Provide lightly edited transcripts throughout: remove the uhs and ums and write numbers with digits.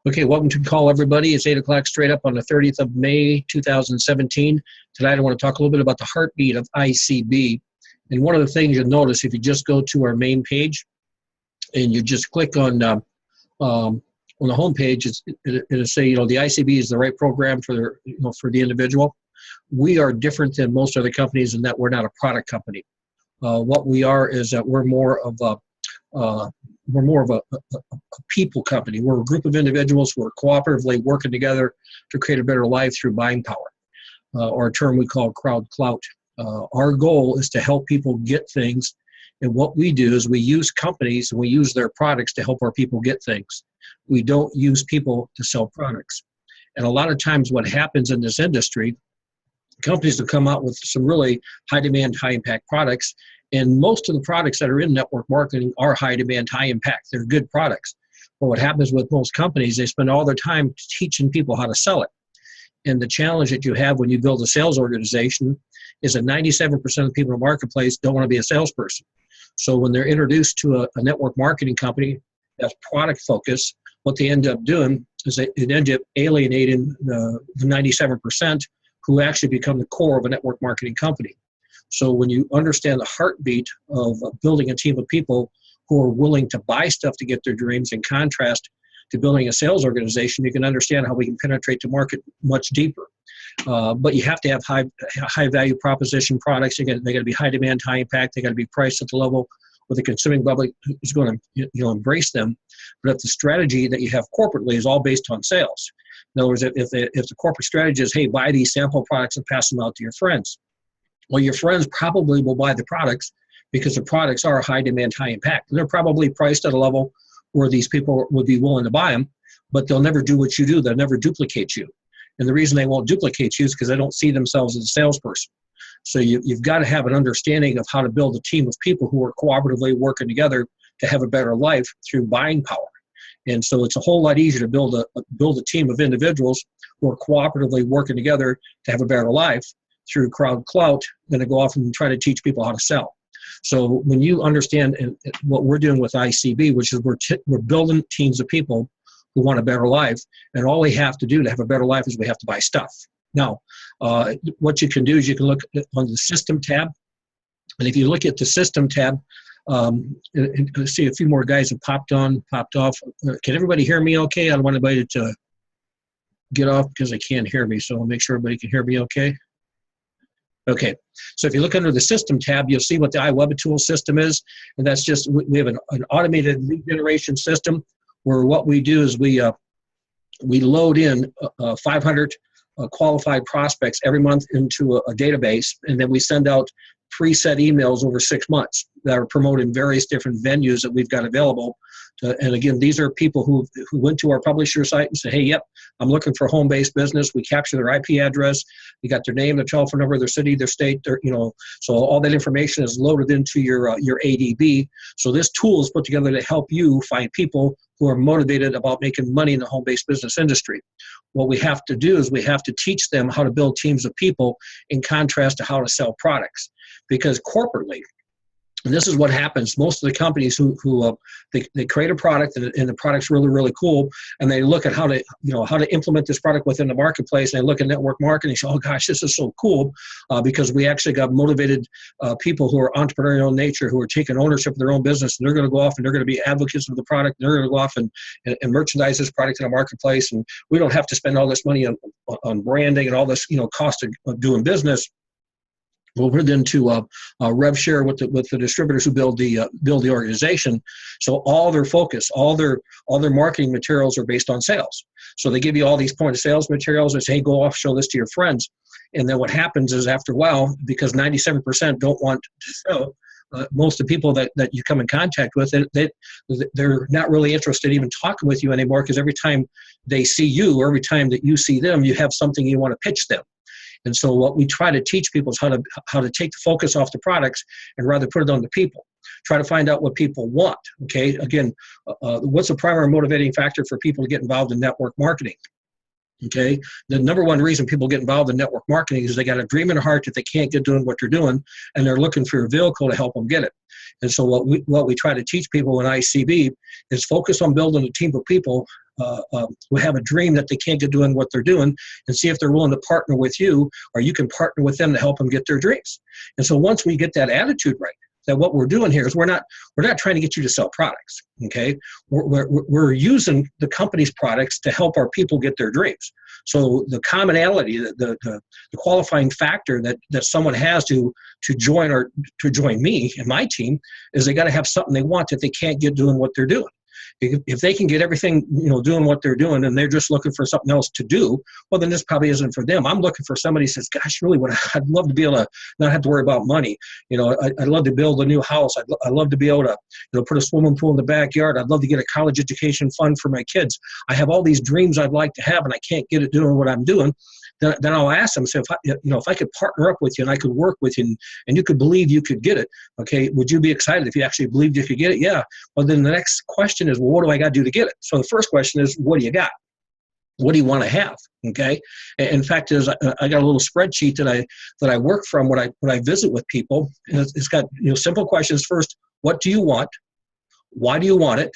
Okay, welcome to call everybody. It's 8 o'clock straight up on the 30th of May, 2017. Tonight I want to talk a little bit about the heartbeat of iCB. And one of the things you'll notice if you just go to our main page and you just click on the home page, it'll say, the iCB is the right program for for the individual. We are different than most other companies in that we're not a product company. What we are is that we're more of a people company. We're a group of individuals who are cooperatively working together to create a better life through buying power, or a term we call crowd clout. Our goal is to help people get things, and what we do is we use companies and we use their products to help our people get things. We don't use people to sell products. And a lot of times what happens in this industry, companies will come out with some really high demand, high impact products. And most of the products that are in network marketing are high demand, high impact. They're good products. But what happens with most companies, they spend all their time teaching people how to sell it. And the challenge that you have when you build a sales organization is that 97% of people in the marketplace don't want to be a salesperson. So when they're introduced to a network marketing company that's product focused, what they end up doing is it ends up alienating the 97% who actually become the core of a network marketing company. So when you understand the heartbeat of building a team of people who are willing to buy stuff to get their dreams, in contrast to building a sales organization, you can understand how we can penetrate the market much deeper. But you have to have high value proposition products. They got to be high demand, high impact. They got to be priced at the level where the consuming public is going to embrace them. But if the strategy that you have corporately is all based on sales, in other words, if the corporate strategy is, hey, buy these sample products and pass them out to your friends. Well, your friends probably will buy the products because the products are high demand, high impact. They're probably priced at a level where these people would be willing to buy them, but they'll never do what you do. They'll never duplicate you. And the reason they won't duplicate you is because they don't see themselves as a salesperson. So you've got to have an understanding of how to build a team of people who are cooperatively working together to have a better life through buying power. And so it's a whole lot easier to build a team of individuals who are cooperatively working together to have a better life through crowd clout than to go off and try to teach people how to sell. So when you understand what we're doing with iCB, which is we're building teams of people who want a better life, and all we have to do to have a better life is we have to buy stuff. Now, what you can do is you can look on the System tab, and if you look at the System tab, and see a few more guys have popped off. Can everybody hear me okay? I don't want anybody to get off because they can't hear me, so I'll make sure everybody can hear me okay. Okay, so if you look under the System tab, you'll see what the iWebTool system is, and that's just, we have an automated lead generation system where what we do is we load in 500 qualified prospects every month into a database, and then we send out preset emails over 6 months that are promoting various different venues that we've got available. And again, these are people who went to our publisher site and said, hey, yep, I'm looking for home-based business. We capture their IP address. We got their name, their telephone number, their city, their state, so all that information is loaded into your ADB. So this tool is put together to help you find people who are motivated about making money in the home-based business industry. What we have to do is we have to teach them how to build teams of people in contrast to how to sell products. Because corporately, and this is what happens. Most of the companies who they create a product and the product's really, really cool, and they look at how to implement this product within the marketplace, and they look at network marketing and say, oh gosh, this is so cool, because we actually got motivated people who are entrepreneurial in nature, who are taking ownership of their own business, and they're going to go off and they're going to be advocates of the product, and they're going to go off and merchandise this product in the marketplace, and we don't have to spend all this money on branding and all this cost of doing business. We'll put it into a rev share with the distributors who build the organization. So all their focus, all their marketing materials are based on sales. So they give you all these point of sales materials and say, hey, go off, show this to your friends. And then what happens is after a while, because 97% don't want to sell, most of the people that you come in contact with, they're not really interested in even talking with you anymore, because every time they see you or every time that you see them, you have something you want to pitch them. And so what we try to teach people is how to take the focus off the products and rather put it on the people. Try to find out what people want, okay? Again, what's the primary motivating factor for people to get involved in network marketing? Okay, the number one reason people get involved in network marketing is they got a dream in their heart that they can't get doing what they're doing, and they're looking for a vehicle to help them get it. And so what we try to teach people in iCB is focus on building a team of people who have a dream that they can't get doing what they're doing, and see if they're willing to partner with you, or you can partner with them to help them get their dreams. And so once we get that attitude right, that what we're doing here is we're not trying to get you to sell products, okay? We're using the company's products to help our people get their dreams. So the commonality, the qualifying factor that someone has to join me and my team is they got to have something they want that they can't get doing what they're doing. If they can get everything, doing what they're doing, and they're just looking for something else to do, well, then this probably isn't for them. I'm looking for somebody who says, gosh, really, I'd love to be able to not have to worry about money. I'd love to build a new house. I'd love to be able to, put a swimming pool in the backyard. I'd love to get a college education fund for my kids. I have all these dreams I'd like to have, and I can't get it doing what I'm doing. Then I'll ask them, so if I could partner up with you and I could work with you and you could believe you could get it, okay, would you be excited if you actually believed you could get it? Yeah. Well, then the next question is, well, what do I got to do to get it? So the first question is, what do you got? What do you want to have? Okay. In fact, I got a little spreadsheet that I work from when I visit with people. And it's got simple questions. First, what do you want? Why do you want it?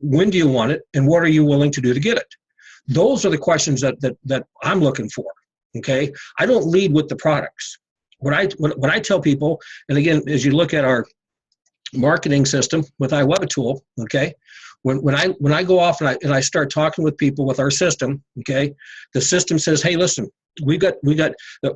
When do you want it? And what are you willing to do to get it? Those are the questions that I'm looking for. Okay, I don't lead with the products. What I tell people, and again, as you look at our marketing system with iWeb tool, okay, when I go off and I start talking with people with our system, okay, the system says, hey, listen, we got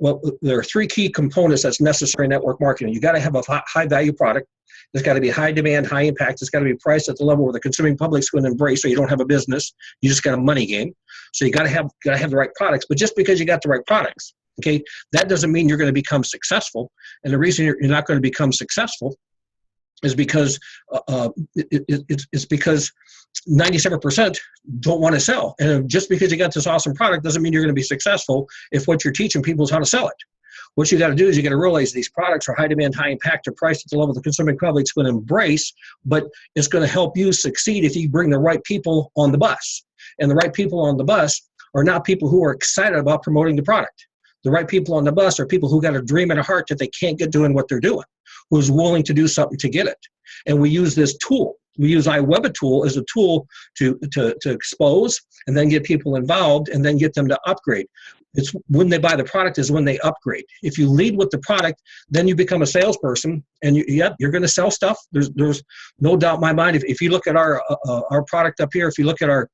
well, there are three key components that's necessary in network marketing. You got to have a high value product. There's got to be high demand, high impact. It's got to be priced at the level where the consuming public's going to embrace, so you don't have a business. You just got a money game. So you got to have the right products. But just because you got the right products, okay, that doesn't mean you're going to become successful. And the reason you're not going to become successful is because it's because 97% don't want to sell. And just because you got this awesome product doesn't mean you're going to be successful if what you're teaching people is how to sell it. What you got to do is you got to realize these products are high demand, high impact, are priced at the level the consuming public's going to embrace, but it's going to help you succeed if you bring the right people on the bus. And the right people on the bus are not people who are excited about promoting the product. The right people on the bus are people who got a dream and a heart that they can't get doing what they're doing, who's willing to do something to get it. And we use this tool. We use iWeb tool as a tool to expose and then get people involved and then get them to upgrade. It's when they buy the product is when they upgrade. If you lead with the product, then you become a salesperson, and you're going to sell stuff. There's no doubt in my mind. If you look at our product up here, if you look at our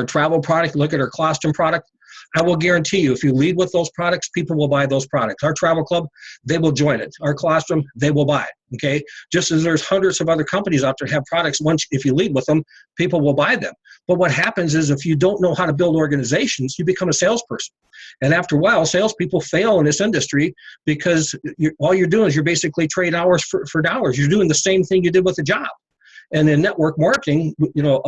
travel product, look at our colostrum product, I will guarantee you, if you lead with those products, people will buy those products. Our travel club, they will join it. Our colostrum, they will buy it, okay? Just as there's hundreds of other companies out there that have products, if you lead with them, people will buy them. But what happens is if you don't know how to build organizations, you become a salesperson. And after a while, salespeople fail in this industry because all you're doing is you're basically trading hours for dollars. You're doing the same thing you did with a job. And in network marketing, a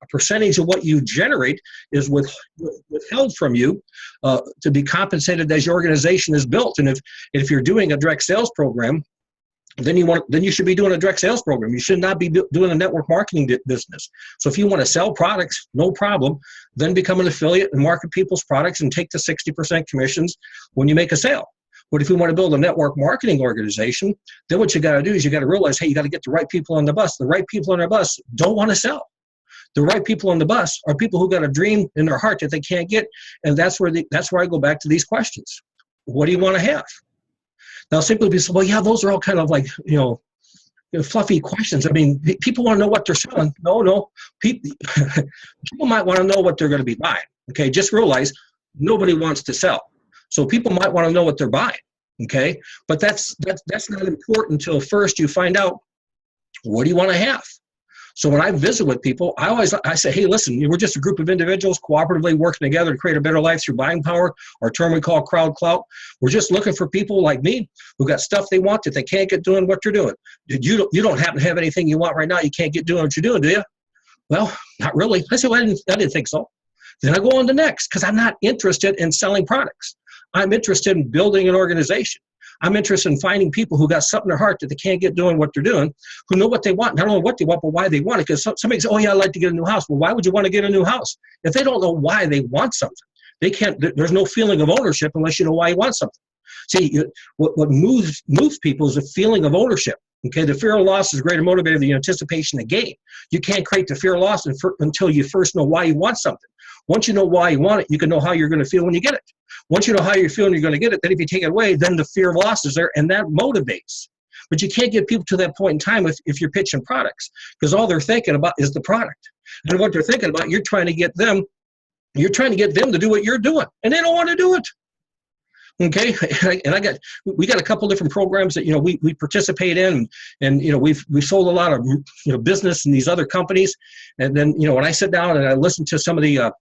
percentage of what you generate is withheld from you to be compensated as your organization is built. And if you're doing a direct sales program, then you should be doing a direct sales program. You should not be doing a network marketing business. So if you want to sell products, no problem. Then become an affiliate and market people's products and take the 60% commissions when you make a sale. But if you want to build a network marketing organization, then what you got to do is you got to realize, hey, you got to get the right people on the bus. The right people on our bus don't want to sell. The right people on the bus are people who got a dream in their heart that they can't get, and that's where I go back to these questions. What do you want to have? Now, simply be said, well, yeah, those are all kind of like fluffy questions. I mean, people want to know what they're selling. No, people might want to know what they're going to be buying. Okay, just realize nobody wants to sell. So people might want to know what they're buying, okay? But that's not important until first you find out, what do you want to have? So when I visit with people, I say, hey, listen, we're just a group of individuals cooperatively working together to create a better life through buying power, our term we call crowd clout. We're just looking for people like me who got stuff they want that they can't get doing what you're doing. You don't happen to have anything you want right now you can't get doing what you're doing, do you? Well, not really. I said, well, I didn't think so. Then I go on to next because I'm not interested in selling products. I'm interested in building an organization. I'm interested in finding people who got something in their heart that they can't get doing what they're doing, who know what they want, not only what they want, but why they want it. Because somebody says, oh yeah, I'd like to get a new house. Well, why would you want to get a new house? If they don't know why they want something, they can't, there's no feeling of ownership unless you know why you want something. See, what moves people is a feeling of ownership. Okay, the fear of loss is a greater motivator than the anticipation of gain. You can't create the fear of loss until you first know why you want something. Once you know why you want it, you can know how you're going to feel when you get it. Once you know how you're feeling you're going to get it, then if you take it away, then the fear of loss is there, and that motivates. But you can't get people to that point in time if you're pitching products, because all they're thinking about is the product. And what they're thinking about, you're trying to get them to do what you're doing, and they don't want to do it. Okay, and we got a couple different programs that we participate in, and we've sold a lot of business in these other companies, and then when I sit down and I listen to some of the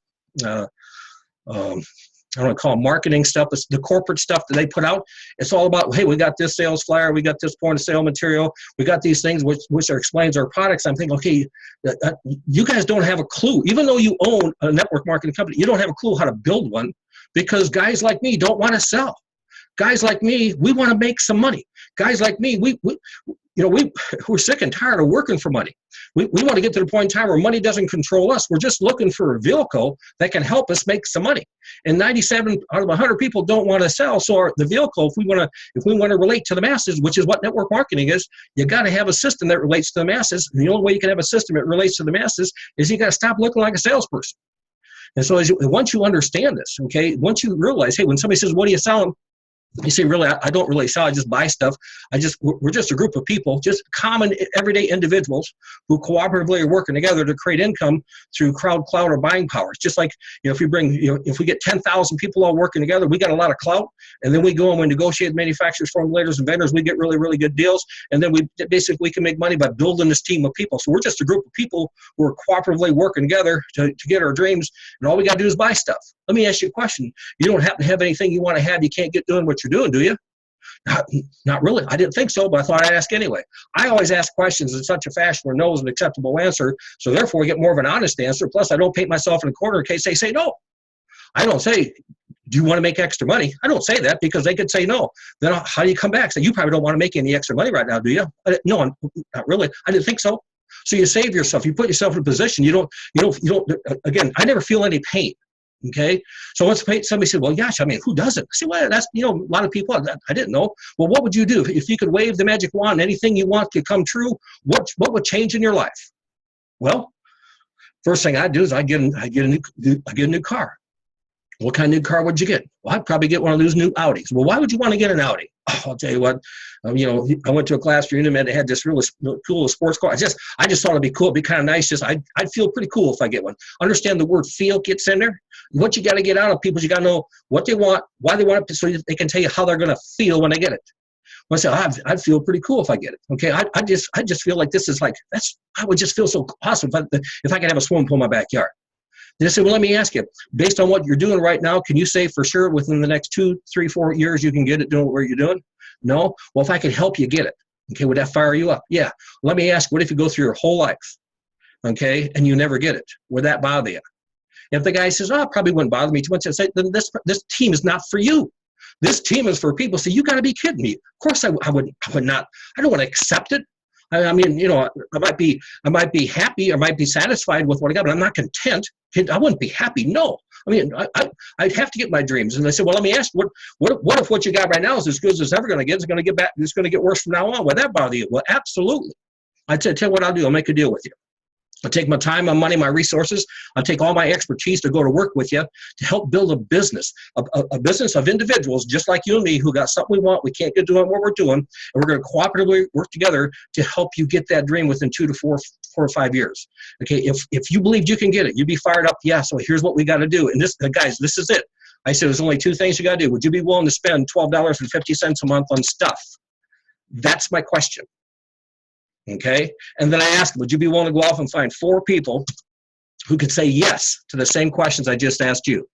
I don't want to call it marketing stuff, it's the corporate stuff that they put out. It's all about, hey, we got this sales flyer, we got this point of sale material, we got these things which explains our products. I'm thinking, okay, you guys don't have a clue. Even though you own a network marketing company, you don't have a clue how to build one, because guys like me don't want to sell. Guys like me, we want to make some money. Guys like me, we're sick and tired of working for money. We want to get to the point in time where money doesn't control us. We're just looking for a vehicle that can help us make some money. And 97 out of 100 people don't want to sell. So the vehicle, if we want to relate to the masses, which is what network marketing is, you got to have a system that relates to the masses. And the only way you can have a system that relates to the masses is you got to stop looking like a salesperson. And so once you understand this, okay, once you realize, hey, when somebody says, what are you selling? You say, really, I don't really sell. I just buy stuff. We're just a group of people, just common everyday individuals who cooperatively are working together to create income through crowd, clout, or buying power. It's just like, if we get 10,000 people all working together, we got a lot of clout, and then we go and we negotiate with manufacturers, formulators, and vendors. We get really, really good deals, and then we can make money by building this team of people. So we're just a group of people who are cooperatively working together to get our dreams, and all we got to do is buy stuff. Let me ask you a question. You don't happen to have anything you want to have you can't get doing what you're doing, do you? Not really. I didn't think so, but I thought I'd ask anyway. I always ask questions in such a fashion where no is an acceptable answer, so therefore I get more of an honest answer. Plus, I don't paint myself in a corner in case they say no. I don't say, do you want to make extra money? I don't say that, because they could say no. Then how do you come back? Say, you probably don't want to make any extra money right now, do you? No, not really. I didn't think so. So you save yourself. You put yourself in a position. You don't. Again, I never feel any pain. Okay, so once somebody said, well, gosh, I mean, who doesn't? I said, well, that's, a lot of people, I didn't know. Well, what would you do if you could wave the magic wand, anything you want could come true? What would change in your life? Well, first thing I'd do is I get a new car. What kind of new car would you get? Well, I'd probably get one of those new Audis. Well, why would you want to get an Audi? Oh, I'll tell you what, I went to a class reunion and they had this really cool sports car. I just thought it'd be cool. It'd be kind of nice. I'd feel pretty cool if I get one. Understand the word feel gets in there. What you got to get out of people is you got to know what they want, why they want it, so they can tell you how they're going to feel when they get it. Well, I say, I'd feel pretty cool if I get it. Okay, I just feel like this is like, I would just feel so awesome if I could have a swimming pool in my backyard. They said, well, let me ask you, based on what you're doing right now, can you say for sure within the next 2, 3, 4 years you can get it doing what you're doing? No? Well, if I could help you get it, okay, would that fire you up? Yeah. Let me ask, what if you go through your whole life, okay, and you never get it? Would that bother you? If the guy says, oh, it probably wouldn't bother me too much, I'd say, then this team is not for you. This team is for people. So you got to be kidding me. Of course I would not. I don't want to accept it. I mean, I might be happy, or might be satisfied with what I got, but I'm not content. I wouldn't be happy. No. I mean, I'd have to get my dreams. And they said, well, let me ask, what if what you got right now is as good as it's ever going to get? It's going to get back. It's going to get worse from now on. Would that bother you? Well, absolutely. I'd say, tell you what I'll do. I'll make a deal with you. I'll take my time, my money, my resources. I'll take all my expertise to go to work with you to help build a business of individuals just like you and me who got something we want. We can't get doing what we're doing, and we're going to cooperatively work together to help you get that dream within 2 to 4 or 5 years. Okay, if you believed you can get it, you'd be fired up. Yeah, so here's what we got to do. And this, guys, this is it. I said there's only 2 things you got to do. Would you be willing to spend $12.50 a month on stuff? That's my question. Okay, and then I asked, would you be willing to go off and find 4 people who could say yes to the same questions I just asked you?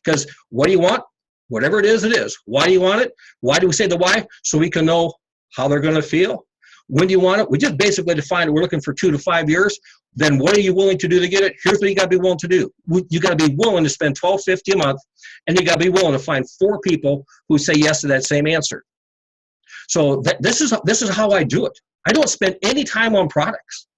Because what do you want? Whatever it is, it is. Why do you want it? Why do we say the why? So we can know how they're going to feel. When do you want it? We just basically define it. We're looking for 2 to 5 years. Then what are you willing to do to get it? Here's what you got to be willing to do. You got to be willing to spend $12.50 a month, and you got to be willing to find 4 people who say yes to that same answer. So this is how I do it. I don't spend any time on products.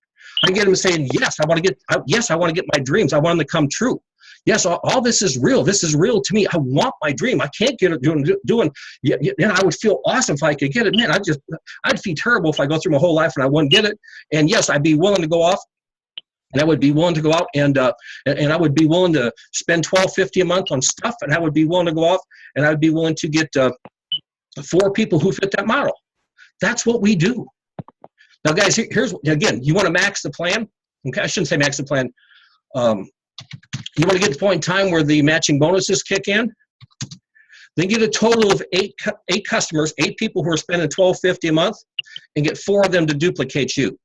I get them saying, yes, I want to get my dreams. I want them to come true. Yes, all this is real. This is real to me. I want my dream. I can't get it doing. And I would feel awesome if I could get it. Man, I'd feel terrible if I go through my whole life and I wouldn't get it. And yes, I'd be willing to go off. And I would be willing to go out and I would be willing to spend $12.50 a month on stuff. And I would be willing to go off and I would be willing to get 4 people who fit that model. That's what we do. Now, guys, here's again. You want to max the plan? Okay, I shouldn't say max the plan. You want to get to the point in time where the matching bonuses kick in. Then get a total of 8 customers, 8 people who are spending $12.50 a month, and get 4 of them to duplicate you.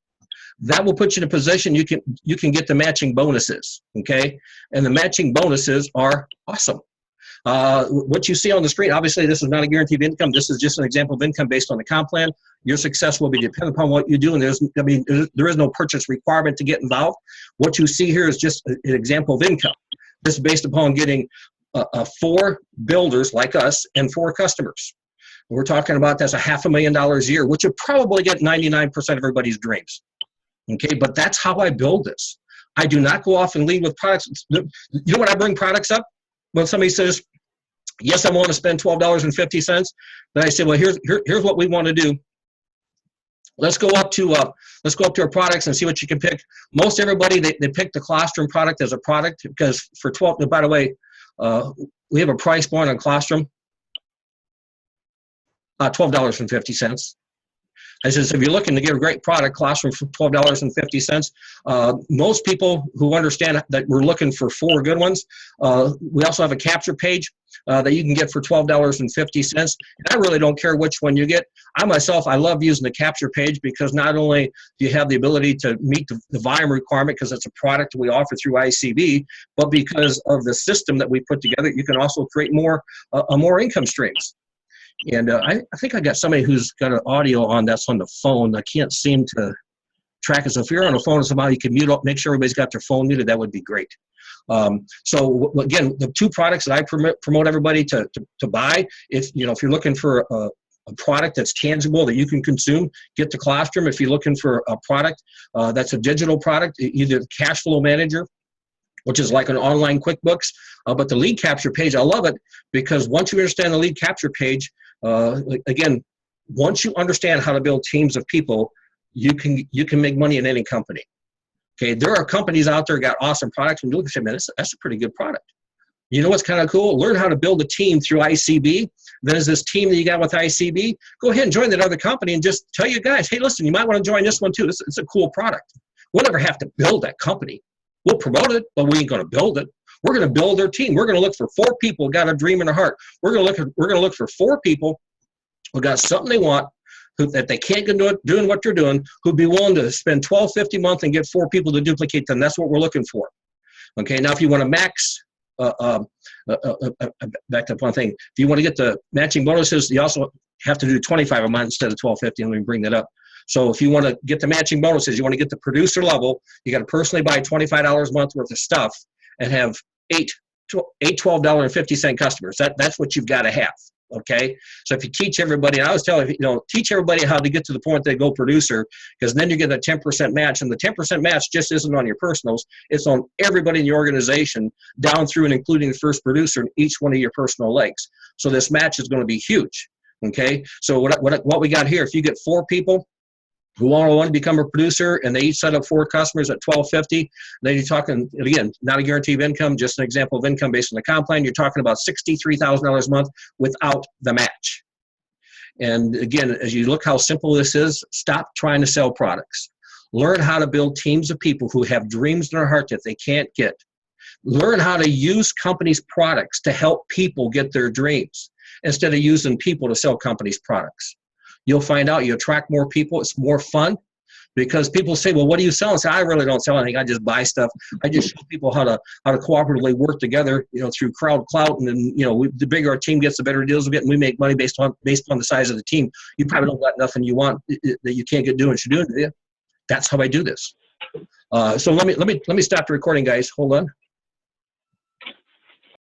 That will put you in a position you can get the matching bonuses, okay? And the matching bonuses are awesome. What you see on the screen, obviously this is not a guaranteed income. This is just an example of income based on the comp plan. Your success will be dependent upon what you do, and there is no purchase requirement to get involved. What you see here is just an example of income. This is based upon getting 4 builders like us and 4 customers. We're talking about that's $500,000 a year, which would probably get 99% of everybody's dreams. Okay, but that's how I build this. I do not go off and lead with products. You know when I bring products up? When somebody says, yes, I want to spend $12.50, then I say, well, here's what we want to do. Let's go up to our products and see what you can pick. Most everybody, they pick the colostrum product as a product because for $12, by the way, we have a price point on colostrum, $12.50. I says, if you're looking to get a great product, colostrum for $12.50, most people who understand that we're looking for 4 good ones, we also have a capture page that you can get for $12.50. And I really don't care which one you get. I myself, I love using the capture page because not only do you have the ability to meet the volume requirement because it's a product we offer through iCB, but because of the system that we put together, you can also create more income streams. And I think I got somebody who's got an audio on that's on the phone. I can't seem to track it. So if you're on the phone with somebody, you can mute up, make sure everybody's got their phone muted. That would be great. So again, the 2 products that I promote everybody to buy, if you're looking for a product that's tangible that you can consume, get the colostrum. If you're looking for a product that's a digital product, either Cash Flow Manager, which is like an online QuickBooks, but the lead capture page, I love it because once you understand the lead capture page, again, once you understand how to build teams of people, you can make money in any company. Okay, there are companies out there got awesome products, and you look and say, man, that's a pretty good product. You know what's kind of cool? Learn how to build a team through iCB. Then as this team that you got with iCB, go ahead and join that other company and just tell you guys, hey, listen, you might want to join this one too. It's a cool product. We'll never have to build that company. We'll promote it, but we ain't going to build it. We're going to build their team. We're going to look for 4 people who got a dream in their heart. We're going to look for 4 people who got something they want, that they can't get doing what they're doing, who'd be willing to spend $12.50 a month and get 4 people to duplicate them. That's what we're looking for. Okay, now if you want to max, back to one thing, if you want to get the matching bonuses, you also have to do 25 a month instead of $12.50. Let me bring that up. So if you want to get the matching bonuses, you want to get the producer level, you got to personally buy $25 a month worth of stuff and have 8 $12.50 customers. That's what you've got to have. Okay, so if you teach everybody, and I was telling teach everybody how to get to the point they go producer, because then you get a 10% match, and the 10% match just isn't on your personals; it's on everybody in your organization, down through and including the first producer in each one of your personal legs. So this match is going to be huge. Okay, so what we got here? If you get 4 people who want to become a producer, and they each set up 4 customers at $12.50. Then you're talking, again, not a guaranteed income, just an example of income based on the comp plan. You're talking about $63,000 a month without the match. And again, as you look how simple this is, stop trying to sell products. Learn how to build teams of people who have dreams in their heart that they can't get. Learn how to use companies' products to help people get their dreams instead of using people to sell companies' products. You'll find out you attract more people. It's more fun because people say, well, what do you sell? And say, I really don't sell anything. I just buy stuff. I just show people how to cooperatively work together, through crowd clout. And then, the bigger our team gets, the better deals we get. And we make money based on the size of the team. You probably don't got nothing you want that you can't get doing what you're doing, do you? That's how I do this. So let me stop the recording, guys. Hold on.